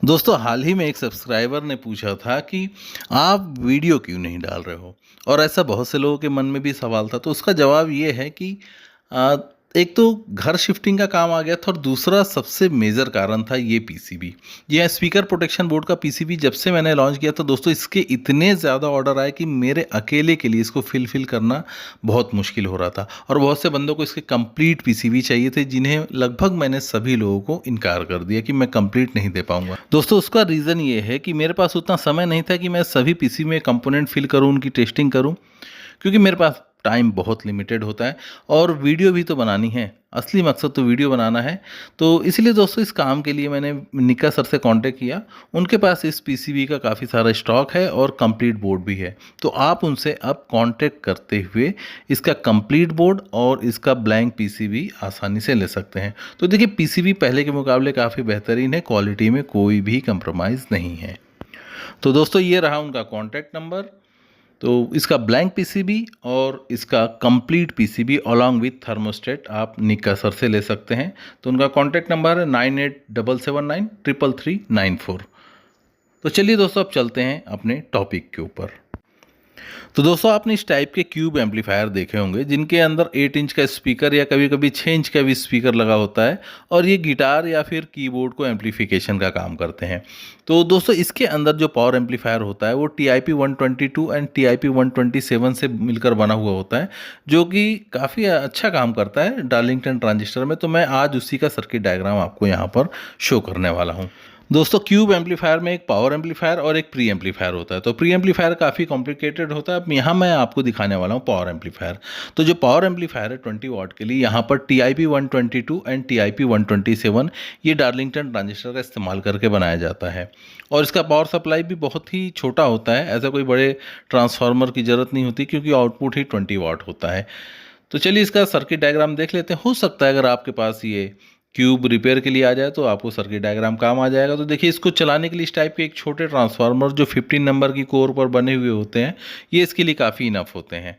दोस्तों हाल ही में एक सब्सक्राइबर ने पूछा था कि आप वीडियो क्यों नहीं डाल रहे हो। और ऐसा बहुत से लोगों के मन में भी सवाल था, तो उसका जवाब ये है कि आ, एक तो घर शिफ्टिंग का काम आ गया था और दूसरा सबसे मेजर कारण था ये पीसीबी। ये स्पीकर प्रोटेक्शन बोर्ड का पीसीबी जब से मैंने लॉन्च किया था दोस्तों, इसके इतने ज़्यादा ऑर्डर आए कि मेरे अकेले के लिए इसको फिल करना बहुत मुश्किल हो रहा था। और बहुत से बंदों को इसके कंप्लीट पीसीबी चाहिए थे, जिन्हें लगभग मैंने सभी लोगों को इनकार कर दिया कि मैं कंप्लीट नहीं दे पाऊंगा। दोस्तों उसका रीज़न ये है कि मेरे पास उतना समय नहीं था कि मैं सभी पीसी में कंपोनेंट फिल करूं, उनकी टेस्टिंग करूं, क्योंकि मेरे पास टाइम बहुत लिमिटेड होता है और वीडियो भी तो बनानी है। असली मकसद तो वीडियो बनाना है। तो इसलिए दोस्तों इस काम के लिए मैंने निक्का सर से कांटेक्ट किया। उनके पास इस पीसीबी का काफ़ी सारा स्टॉक है और कंप्लीट बोर्ड भी है। तो आप उनसे अब कांटेक्ट करते हुए इसका कंप्लीट बोर्ड और इसका ब्लैंक पीसीबी आसानी से ले सकते हैं। तो देखिए पीसीबी पहले के मुकाबले काफ़ी बेहतरीन है, क्वालिटी में कोई भी कंप्रोमाइज़ नहीं है। तो दोस्तों ये रहा उनका कॉन्टैक्ट नंबर। तो इसका ब्लैंक पीसीबी और इसका complete PCB along with thermostat आप निक्का सर से ले सकते हैं। तो उनका कॉन्टैक्ट नंबर है 9877933394। तो चलिए दोस्तों अब चलते हैं अपने टॉपिक के ऊपर। तो दोस्तों आपने इस टाइप के क्यूब एम्पलीफायर देखे होंगे जिनके अंदर 8 इंच का स्पीकर या कभी कभी 6 इंच का भी स्पीकर लगा होता है और ये गिटार या फिर कीबोर्ड को एम्पलीफिकेशन का काम करते हैं। तो दोस्तों इसके अंदर जो पावर एम्पलीफायर होता है वो TIP 122 एंड TIP 127 से मिलकर बना हुआ होता है, जो कि काफ़ी अच्छा काम करता है डार्लिंगटन ट्रांजिस्टर में। तो मैं आज उसी का सर्किट डायग्राम आपको यहाँ पर शो करने वाला हूँ। दोस्तों क्यूब एम्पलीफायर में एक पावर एम्पलीफायर और एक प्री एम्पलीफायर होता है। तो प्री एम्पलीफायर काफ़ी कॉम्प्लिकेटेड होता है। अब यहाँ मैं आपको दिखाने वाला हूँ पावर एम्पलीफायर। तो जो पावर एम्पलीफायर है 20 वाट के लिए, यहाँ पर TIP 122 एंड TIP 127 ये डार्लिंगटन ट्रांजिस्टर का इस्तेमाल करके बनाया जाता है। और इसका पावर सप्लाई भी बहुत ही छोटा होता है, ऐसा कोई बड़े ट्रांसफार्मर की ज़रूरत नहीं होती क्योंकि आउटपुट ही 20 वाट होता है। तो चलिए इसका सर्किट डायग्राम देख लेते हैं। हो सकता है अगर आपके पास ये क्यूब रिपेयर के लिए आ जाए तो आपको सर्किट डायग्राम काम आ जाएगा। तो देखिए इसको चलाने के लिए इस टाइप के एक छोटे ट्रांसफार्मर जो 15 नंबर की कोर पर बने हुए होते हैं, ये इसके लिए काफ़ी इनफ होते हैं।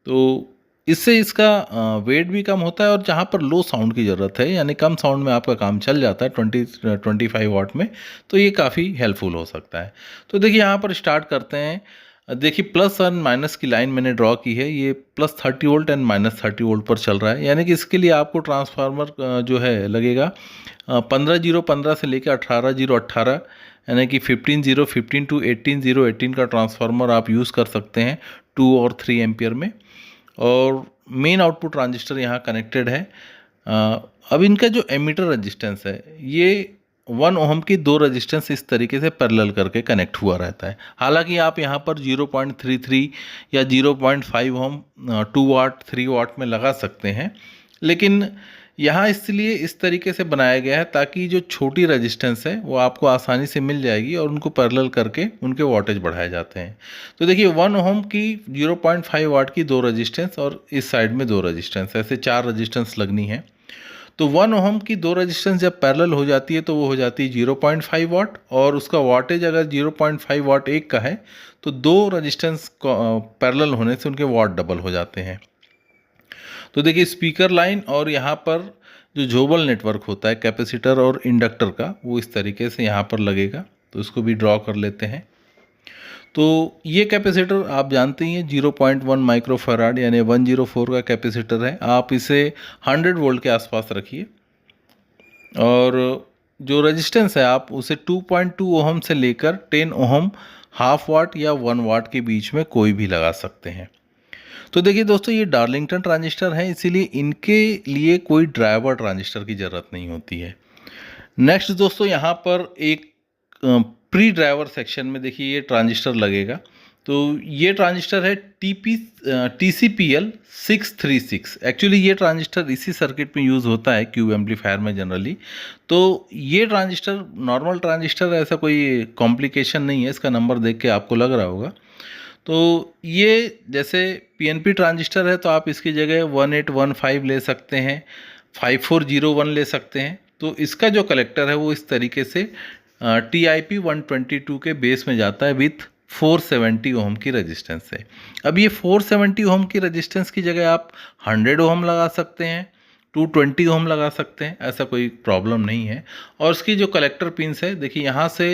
तो इससे इसका वेट भी कम होता है और जहाँ पर लो साउंड की ज़रूरत है, यानी कम साउंड में आपका काम चल जाता है 25 वाट में, तो ये काफ़ी हेल्पफुल हो सकता है। तो देखिए यहाँ पर स्टार्ट करते हैं। देखिए प्लस और माइनस की लाइन मैंने ड्रॉ की है। ये plus 30 volt and minus 30 volt पर चल रहा है, यानी कि इसके लिए आपको ट्रांसफार्मर जो है लगेगा 15 से लेकर 18 यानी कि 15 टू 18 का ट्रांसफार्मर आप यूज़ कर सकते हैं 2 और 3 एम्पियर में। और मेन आउटपुट ट्रांजिस्टर यहाँ कनेक्टेड है। अब इनका जो एमीटर रजिस्टेंस है ये 1 ओम की 2 रजिस्टेंस इस तरीके से पैरेलल करके कनेक्ट हुआ रहता है। हालांकि आप यहाँ पर 0.33 या 0.5 ओम 2 वाट 3 वाट में लगा सकते हैं, लेकिन यहाँ इसलिए इस तरीके से बनाया गया है ताकि जो छोटी रजिस्टेंस है वो आपको आसानी से मिल जाएगी और उनको पैरेलल करके उनके वोल्टेज बढ़ाए जाते हैं। तो देखिए 1 ओम की 0.5 वाट की 2 रजिस्टेंस और इस साइड में 2 रजिस्टेंस, ऐसे 4 रजिस्टेंस लगनी है। तो 1 ओम की 2 रजिस्टेंस जब पैरेलल हो जाती है तो वो हो जाती है 0.5 वाट, और उसका वाटेज अगर 0.5 वाट एक का है तो 2 रजिस्टेंस पैरेलल होने से उनके वाट डबल हो जाते हैं। तो देखिए स्पीकर लाइन और यहाँ पर जो जोबल नेटवर्क होता है कैपेसिटर और इंडक्टर का, वो इस तरीके से यहाँ पर लगेगा। तो इसको भी ड्रॉ कर लेते हैं। तो ये कैपेसिटर आप जानते ही हैं 0.1 माइक्रोफराड यानी 104 का कैपेसिटर है। आप इसे 100 वोल्ट के आसपास रखिए और जो रेजिस्टेंस है आप उसे 2.2 ओहम से लेकर 10 ओहम, हाफ वाट या 1 वाट के बीच में कोई भी लगा सकते हैं। तो देखिए दोस्तों ये डार्लिंगटन ट्रांजिस्टर है, इसीलिए इनके लिए कोई ड्राइवर ट्रांजिस्टर की ज़रूरत नहीं होती है। नेक्स्ट दोस्तों यहाँ पर एक प्री ड्राइवर सेक्शन में देखिए ये ट्रांजिस्टर लगेगा। तो ये ट्रांजिस्टर है TCPL 636। एक्चुअली ये ट्रांजिस्टर इसी सर्किट में यूज़ होता है क्यूब एम्पलीफायर में जनरली। तो ये ट्रांजिस्टर नॉर्मल ट्रांजिस्टर, ऐसा कोई कॉम्प्लिकेशन नहीं है, इसका नंबर देख के आपको लग रहा होगा। तो ये जैसे PNP ट्रांजिस्टर है तो आप इसकी जगह 1815 ले सकते हैं, 5401 ले सकते हैं। तो इसका जो कलेक्टर है वो इस तरीके से TIP 122 के बेस में जाता है विथ 470 ओम की रेजिस्टेंस से। अब ये 470 ओम की रेजिस्टेंस की जगह आप 100 ओम लगा सकते हैं, 220 ओम लगा सकते हैं, ऐसा कोई प्रॉब्लम नहीं है। और इसकी जो कलेक्टर पिंस है देखिए यहाँ से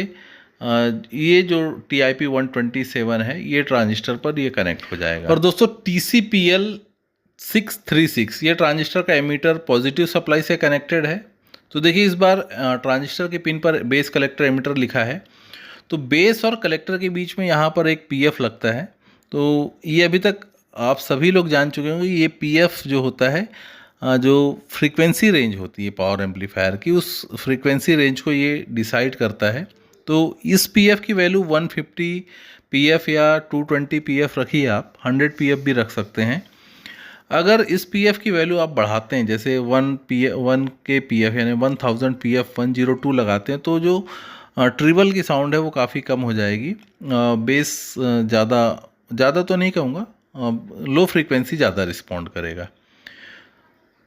ये जो TIP 127 है ये ट्रांजिस्टर पर ये कनेक्ट हो जाएगा। और दोस्तों TCPL 636 ये ट्रांजिस्टर का एमीटर पॉजिटिव सप्लाई से कनेक्टेड है। तो देखिए इस बार ट्रांजिस्टर के पिन पर बेस कलेक्टर एमीटर लिखा है, तो बेस और कलेक्टर के बीच में यहाँ पर एक PF लगता है। तो ये अभी तक आप सभी लोग जान चुके होंगे, ये PF जो होता है जो फ्रीक्वेंसी रेंज होती है पावर एम्पलीफायर की, उस फ्रीक्वेंसी रेंज को ये डिसाइड करता है। तो इस PF की वैल्यू 150 PF या 220 PF रखिए, आप 100 PF भी रख सकते हैं। अगर इस PF की वैल्यू आप बढ़ाते हैं, जैसे 1 के PF यानी 1000 PF 102 लगाते हैं, तो जो ट्रिबल की साउंड है वो काफ़ी कम हो जाएगी। बेस ज़्यादा तो नहीं कहूँगा, लो फ्रीक्वेंसी ज़्यादा रिस्पॉन्ड करेगा।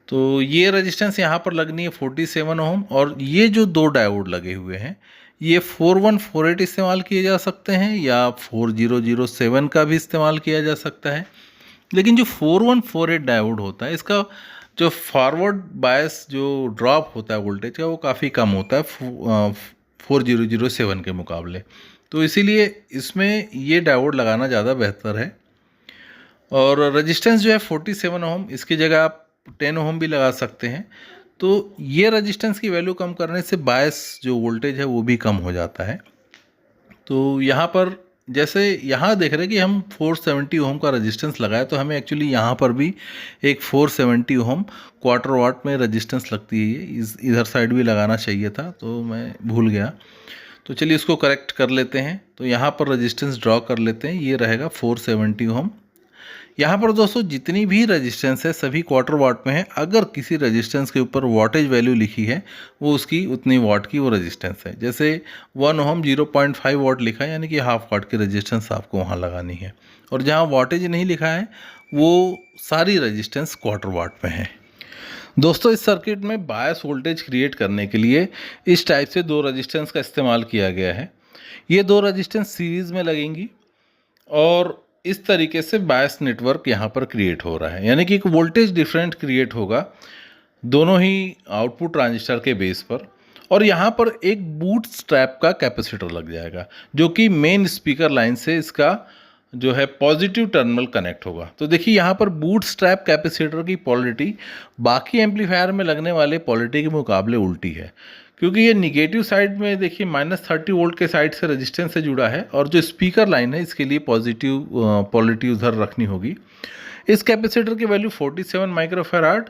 तो ये रेजिस्टेंस यहाँ पर लगनी है 47 ओम, और ये जो दो डायोड लगे हुए हैं ये 4148 इस्तेमाल किए जा सकते हैं या 4007 का भी इस्तेमाल किया जा सकता है। लेकिन जो 4148 डायोड होता है इसका जो फॉरवर्ड बायस जो ड्रॉप होता है वोल्टेज का वो काफ़ी कम होता है 4007 के मुकाबले। तो इसीलिए इसमें ये डायोड लगाना ज़्यादा बेहतर है। और रेजिस्टेंस जो है 47 ओम, इसकी जगह आप 10 ओम भी लगा सकते हैं। तो ये रेजिस्टेंस की वैल्यू कम करने से बायस जो वोल्टेज है वो भी कम हो जाता है। तो यहाँ पर जैसे यहाँ देख रहे हैं कि हम 470 ओम का रेजिस्टेंस लगाया, तो हमें एक्चुअली यहाँ पर भी एक 470 ओम क्वार्टर वाट में रेजिस्टेंस लगती है। इधर साइड भी लगाना चाहिए था, तो मैं भूल गया। तो चलिए इसको करेक्ट कर लेते हैं। तो यहाँ पर रेजिस्टेंस ड्रॉ कर लेते हैं, ये रहेगा 470 ओम। यहाँ पर दोस्तों जितनी भी रेजिस्टेंस है सभी क्वार्टर वाट में है। अगर किसी रेजिस्टेंस के ऊपर वाटेज वैल्यू लिखी है वो उसकी उतनी वाट की वो रेजिस्टेंस है। जैसे 1 ओम 0.5 वाट लिखा है, यानी कि हाफ वाट की रेजिस्टेंस आपको वहाँ लगानी है। और जहाँ वाटेज नहीं लिखा है वो सारी रेजिस्टेंस क्वार्टर वाट में है। दोस्तों इस सर्किट में बायस वोल्टेज क्रिएट करने के लिए इस टाइप से दो रेजिस्टेंस का इस्तेमाल किया गया है। ये दो रेजिस्टेंस सीरीज़ में लगेंगी और इस तरीके से बायस नेटवर्क यहाँ पर क्रिएट हो रहा है, यानी कि एक वोल्टेज डिफरेंट क्रिएट होगा दोनों ही आउटपुट ट्रांजिस्टर के बेस पर। और यहाँ पर एक बूट स्ट्रैप का कैपेसिटर लग जाएगा जो कि मेन स्पीकर लाइन से इसका जो है पॉजिटिव टर्मिनल कनेक्ट होगा। तो देखिए यहाँ पर बूट स्ट्रैप कैपेसिटर की पॉलिटी बाकी एम्पलीफायर में लगने वाले पॉलिटी के मुकाबले उल्टी है, क्योंकि ये निगेटिव साइड में देखिए -30 वोल्ट के साइड से रेजिस्टेंस से जुड़ा है, और जो स्पीकर लाइन है इसके लिए पॉजिटिव पॉलिटी उधर रखनी होगी। इस कैपेसिटर की वैल्यू 47 माइक्रोफैराड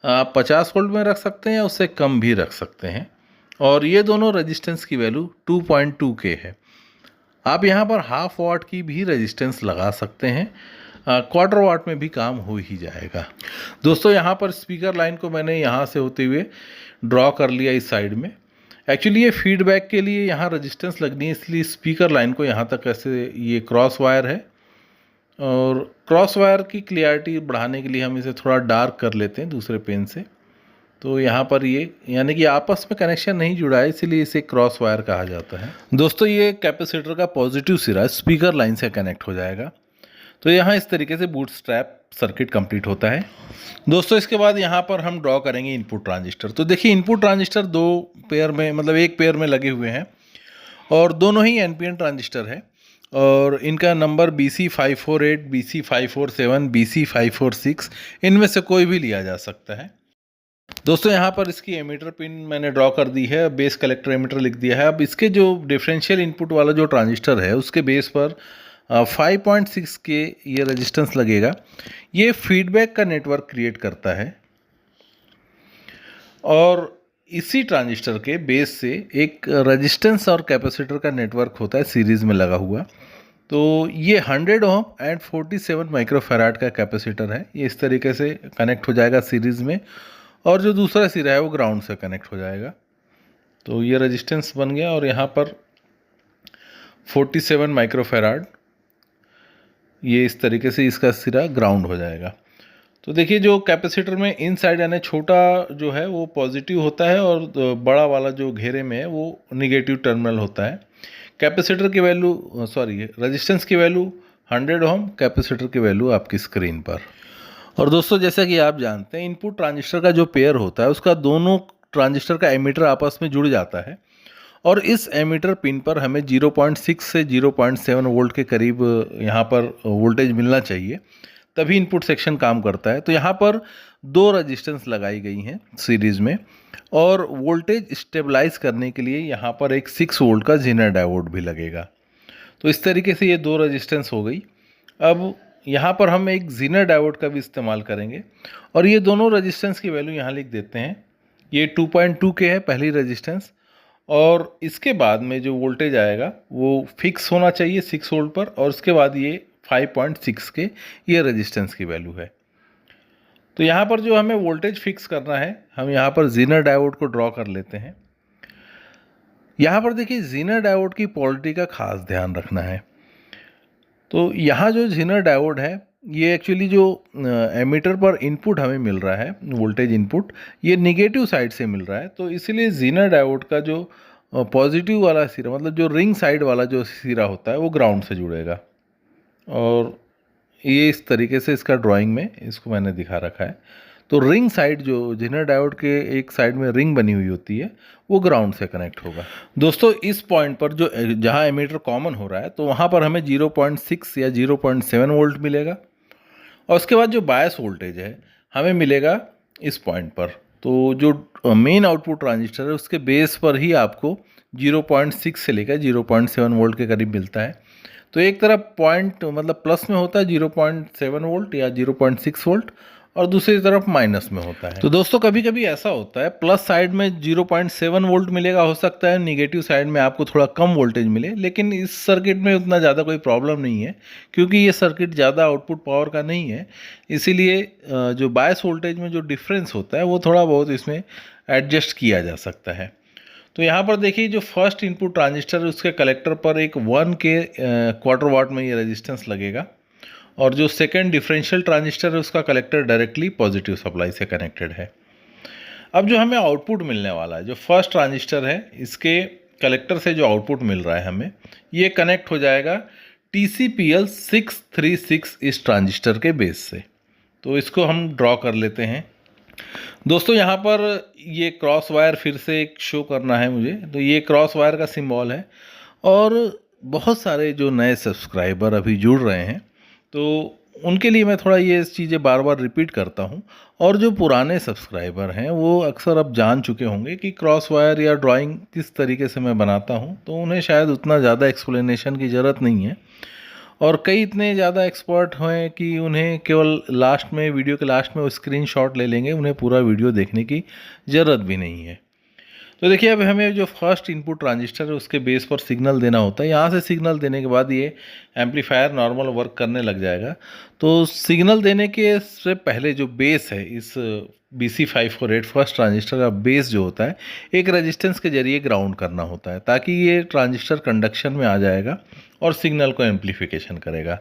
आप 50 वोल्ट में रख सकते हैं या उससे कम भी रख सकते हैं। और ये दोनों रेजिस्टेंस की वैल्यू 2.2K है। आप यहाँ पर हाफ वाट की भी रेजिस्टेंस लगा सकते हैं, क्वार्टर वाट में भी काम हो ही जाएगा। दोस्तों यहाँ पर स्पीकर लाइन को मैंने यहाँ से होते हुए ड्रॉ कर लिया इस साइड में। एक्चुअली ये फीडबैक के लिए यहाँ रेजिस्टेंस लगनी है, इसलिए स्पीकर लाइन को यहाँ तक ऐसे ये क्रॉस वायर है, और क्रॉस वायर की क्लियरिटी बढ़ाने के लिए हम इसे थोड़ा डार्क कर लेते हैं दूसरे पेन से। तो यहाँ पर ये यानी कि आपस में कनेक्शन नहीं जुड़ा है, इसीलिए इसे क्रॉस वायर कहा जाता है। दोस्तों ये कैपेसिटर का पॉजिटिव सिरा स्पीकर लाइन से कनेक्ट हो जाएगा। तो यहाँ इस तरीके से बूट स्ट्रैप सर्किट कंप्लीट होता है। दोस्तों इसके बाद यहाँ पर हम ड्रॉ करेंगे इनपुट ट्रांजिस्टर। तो देखिए इनपुट ट्रांजिस्टर दो पेयर में, मतलब एक पेयर में लगे हुए हैं, और दोनों ही NPN ट्रांजिस्टर है, और इनका नंबर BC548, BC547, BC546 इनमें से कोई भी लिया जा सकता है। दोस्तों यहाँ पर इसकी एमीटर पिन मैंने ड्रॉ कर दी है, बेस कलेक्टर एमीटर लिख दिया है। अब इसके जो डिफरेंशियल इनपुट वाला जो ट्रांजिस्टर है उसके बेस पर 5.6 के ये रेजिस्टेंस लगेगा। ये फीडबैक का नेटवर्क क्रिएट करता है, और इसी ट्रांजिस्टर के बेस से एक रेजिस्टेंस और कैपेसिटर का नेटवर्क होता है सीरीज़ में लगा हुआ। तो ये 100 ओम एंड 47 माइक्रोफैराड का कैपेसिटर है, ये इस तरीके से कनेक्ट हो जाएगा सीरीज़ में, और जो दूसरा सिरा है वो ग्राउंड से कनेक्ट हो जाएगा। तो ये रेजिस्टेंस बन गया, और यहाँ पर 47 माइक्रोफैराड, ये इस तरीके से इसका सिरा ग्राउंड हो जाएगा। तो देखिए जो कैपेसिटर में इन साइड यानी छोटा जो है वो पॉजिटिव होता है, और बड़ा वाला जो घेरे में है वो निगेटिव टर्मिनल होता है। कैपेसिटर की वैल्यू रेजिस्टेंस की वैल्यू 100 ओम, कैपेसिटर की वैल्यू आपकी स्क्रीन पर। और दोस्तों जैसा कि आप जानते हैं इनपुट ट्रांजिस्टर का जो पेयर होता है उसका दोनों ट्रांजिस्टर का एमीटर आपस में जुड़ जाता है और इस एमीटर पिन पर हमें 0.6 से 0.7 वोल्ट के करीब यहाँ पर वोल्टेज मिलना चाहिए, तभी इनपुट सेक्शन काम करता है। तो यहाँ पर दो रेजिस्टेंस लगाई गई हैं सीरीज़ में और वोल्टेज स्टेबलाइज करने के लिए यहाँ पर एक 6 वोल्ट का जेनर डायोड भी लगेगा। तो इस तरीके से ये दो रेजिस्टेंस हो गई। अब यहाँ पर हम एक जीनर डायोड का भी इस्तेमाल करेंगे और ये दोनों रेजिस्टेंस की वैल्यू यहाँ लिख देते हैं। ये 2.2 के है पहली रेजिस्टेंस और इसके बाद में जो वोल्टेज आएगा वो फिक्स होना चाहिए 6 वोल्ट पर और उसके बाद ये 5.6 के ये रेजिस्टेंस की वैल्यू है। तो यहाँ पर जो हमें वोल्टेज फिक्स करना है हम यहाँ पर जीनर डायोड को ड्रॉ कर लेते हैं। यहाँ पर देखिए जीनर डायोड की पोलरिटी का खास ध्यान रखना है। तो यहाँ जो जीनर डायोड है ये एक्चुअली जो एमीटर पर इनपुट हमें मिल रहा है वोल्टेज इनपुट ये निगेटिव साइड से मिल रहा है, तो इसीलिए जीनर डायोड का जो पॉजिटिव वाला सिरा मतलब जो रिंग साइड वाला जो सिरा होता है वो ग्राउंड से जुड़ेगा। और ये इस तरीके से इसका ड्राइंग में इसको मैंने दिखा रखा है। तो रिंग साइड जो जीनर डायोड के एक साइड में रिंग बनी हुई होती है वो ग्राउंड से कनेक्ट होगा। दोस्तों इस पॉइंट पर जो जहाँ एमीटर कॉमन हो रहा है तो वहाँ पर हमें 0.6 या 0.7 वोल्ट मिलेगा और उसके बाद जो बायस वोल्टेज है हमें मिलेगा इस पॉइंट पर। तो जो मेन आउटपुट ट्रांजिस्टर है उसके बेस पर ही आपको 0.6 से लेकर 0.7 वोल्ट के करीब मिलता है। तो एक तरफ पॉइंट मतलब प्लस में होता है 0.7 वोल्ट या 0.6 वोल्ट और दूसरी तरफ माइनस में होता है। तो दोस्तों कभी कभी ऐसा होता है प्लस साइड में 0.7 वोल्ट मिलेगा, हो सकता है निगेटिव साइड में आपको थोड़ा कम वोल्टेज मिले, लेकिन इस सर्किट में उतना ज़्यादा कोई प्रॉब्लम नहीं है क्योंकि ये सर्किट ज़्यादा आउटपुट पावर का नहीं है। इसीलिए जो बायस वोल्टेज में जो डिफरेंस होता है वो थोड़ा बहुत इसमें एडजस्ट किया जा सकता है। तो यहाँ पर देखिए जो फर्स्ट इनपुट ट्रांजिस्टर है उसके कलेक्टर पर एक 1 के क्वार्टर वाट में ये रेजिस्टेंस लगेगा और जो सेकेंड डिफरेंशियल ट्रांजिस्टर है उसका कलेक्टर डायरेक्टली पॉजिटिव सप्लाई से कनेक्टेड है। अब जो हमें आउटपुट मिलने वाला है जो फर्स्ट ट्रांजिस्टर है इसके कलेक्टर से जो आउटपुट मिल रहा है हमें ये कनेक्ट हो जाएगा TCPL 636 इस ट्रांजिस्टर के बेस से। तो इसको हम ड्रॉ कर लेते हैं। दोस्तों यहाँ पर ये क्रॉस वायर फिर से एक शो करना है मुझे, तो ये क्रॉस वायर का सिंबल है और बहुत सारे जो नए सब्सक्राइबर अभी जुड़ रहे हैं तो उनके लिए मैं थोड़ा ये चीज़ें बार बार रिपीट करता हूँ और जो पुराने सब्सक्राइबर हैं वो अक्सर अब जान चुके होंगे कि क्रॉस वायर या ड्राइंग किस तरीके से मैं बनाता हूँ, तो उन्हें शायद उतना ज़्यादा एक्सप्लेनेशन की ज़रूरत नहीं है। और कई इतने ज़्यादा एक्सपर्ट हैं कि उन्हें केवल लास्ट में वीडियो के लास्ट में वो स्क्रीनशॉट ले लेंगे, उन्हें पूरा वीडियो देखने की ज़रूरत भी नहीं है। तो देखिए अब हमें जो फर्स्ट इनपुट ट्रांजिस्टर है उसके बेस पर सिग्नल देना होता है। यहाँ से सिग्नल देने के बाद ये एम्पलीफायर नॉर्मल वर्क करने लग जाएगा। तो सिग्नल देने के से पहले जो बेस है इस BC548 फर्स्ट ट्रांजिस्टर का बेस जो होता है एक रेजिस्टेंस के जरिए ग्राउंड करना होता है ताकि ये ट्रांजिस्टर कंडक्शन में आ जाएगा और सिग्नल को एम्पलीफिकेशन करेगा।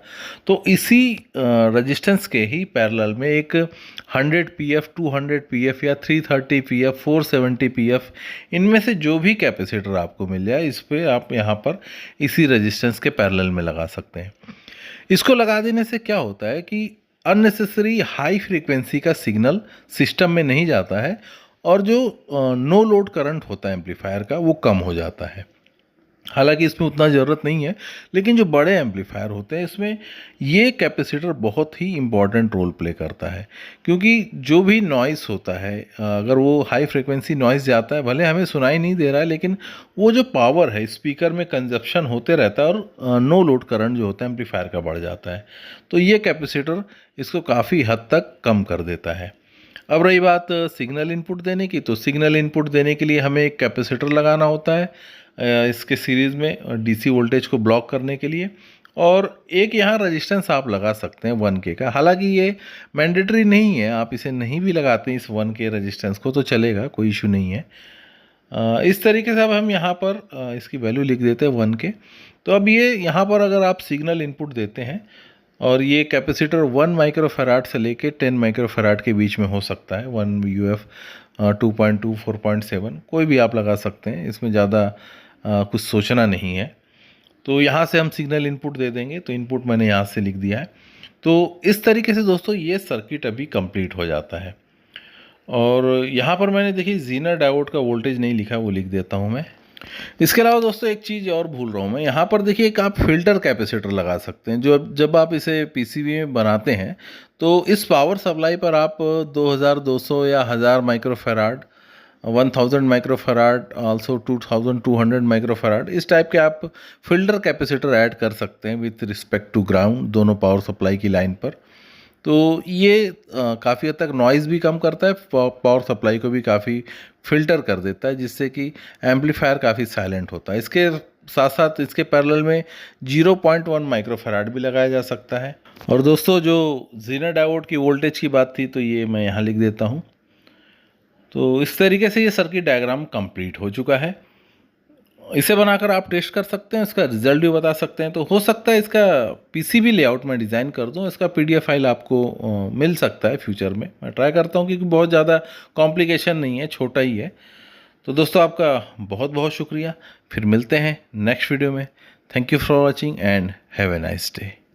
तो इसी रेजिस्टेंस के ही पैरेलल में एक 100 PF 200 PF या 330 PF 470 PF इनमें से जो भी कैपेसिटर आपको मिल जाए इस पे आप यहाँ पर इसी रेजिस्टेंस के पैरेलल में लगा सकते हैं। इसको लगा देने से क्या होता है कि अननेसेसरी हाई फ्रीक्वेंसी का सिग्नल सिस्टम में नहीं जाता है और जो नो लोड करंट होता है एम्पलीफायर का वो कम हो जाता है। हालांकि इसमें उतना ज़रूरत नहीं है, लेकिन जो बड़े एम्पलीफायर होते हैं इसमें ये कैपेसिटर बहुत ही इम्पॉर्टेंट रोल प्ले करता है क्योंकि जो भी नॉइस होता है अगर वो हाई फ्रिक्वेंसी नॉइस जाता है भले हमें सुनाई नहीं दे रहा है लेकिन वो जो पावर है स्पीकर में कंजप्शन होते रहता है और नो लोड करंट जो होता है एम्पलीफायर का बढ़ जाता है। तो ये कैपेसिटर इसको काफ़ी हद तक कम कर देता है। अब रही बात सिग्नल इनपुट देने की, तो सिग्नल इनपुट देने के लिए हमें एक कैपेसिटर लगाना होता है इसके सीरीज़ में DC वोल्टेज को ब्लॉक करने के लिए और एक यहाँ रेजिस्टेंस आप लगा सकते हैं 1K का। हालांकि ये मैंडेटरी नहीं है, आप इसे नहीं भी लगाते हैं इस 1K रेजिस्टेंस को तो चलेगा, कोई इशू नहीं है। इस तरीके से अब हम यहाँ पर इसकी वैल्यू लिख देते हैं 1K। तो अब ये यहाँ पर अगर आप सिग्नल इनपुट देते हैं और ये कैपेसिटर 1 माइक्रोफैराड से लेके 10 माइक्रोफैराड के बीच में हो सकता है, 1 UF 2.2 4.7 कोई भी आप लगा सकते हैं, इसमें ज़्यादा कुछ सोचना नहीं है। तो यहाँ से हम सिग्नल इनपुट दे देंगे, तो इनपुट मैंने यहाँ से लिख दिया है। तो इस तरीके से दोस्तों ये सर्किट अभी कंप्लीट हो जाता है। और यहाँ पर मैंने देखिए ज़ीनर डायोड का वोल्टेज नहीं लिखा, वो लिख देता हूँ मैं। इसके अलावा दोस्तों एक चीज़ और भूल रहा हूँ मैं, यहाँ पर देखिए एक आप फिल्टर कैपेसिटर लगा सकते हैं। जो जब आप इसे पीसीबी में बनाते हैं तो इस पावर सप्लाई पर आप 2200 या 1000 माइक्रोफैराड, 1000 माइक्रोफैराड, आल्सो 2200 माइक्रोफैराड, इस टाइप के आप फिल्टर कैपेसिटर ऐड कर सकते हैं विथ रिस्पेक्ट टू ग्राउंड, दोनों पावर सप्लाई की लाइन पर। तो ये काफ़ी हद तक नॉइज़ भी कम करता है, पावर सप्लाई को भी काफ़ी फिल्टर कर देता है, जिससे कि एम्पलीफायर काफ़ी साइलेंट होता है। इसके साथ साथ इसके पैरेलल में 0.1 माइक्रोफैराड भी लगाया जा सकता है। और दोस्तों जो ज़ीनर डायोड की वोल्टेज की बात थी, तो ये मैं यहाँ लिख देता हूँ। तो इस तरीके से ये सर्किट डायग्राम कंप्लीट हो चुका है। इसे बनाकर आप टेस्ट कर सकते हैं, इसका रिजल्ट भी बता सकते हैं। तो हो सकता है इसका पीसीबी लेआउट मैं डिज़ाइन कर दूं, इसका पीडीएफ फाइल आपको मिल सकता है फ्यूचर में। मैं ट्राई करता हूं, क्योंकि बहुत ज़्यादा कॉम्प्लिकेशन नहीं है, छोटा ही है। तो दोस्तों आपका बहुत बहुत शुक्रिया। फिर मिलते हैं नेक्स्ट वीडियो में। Thank you for watching and have a nice day.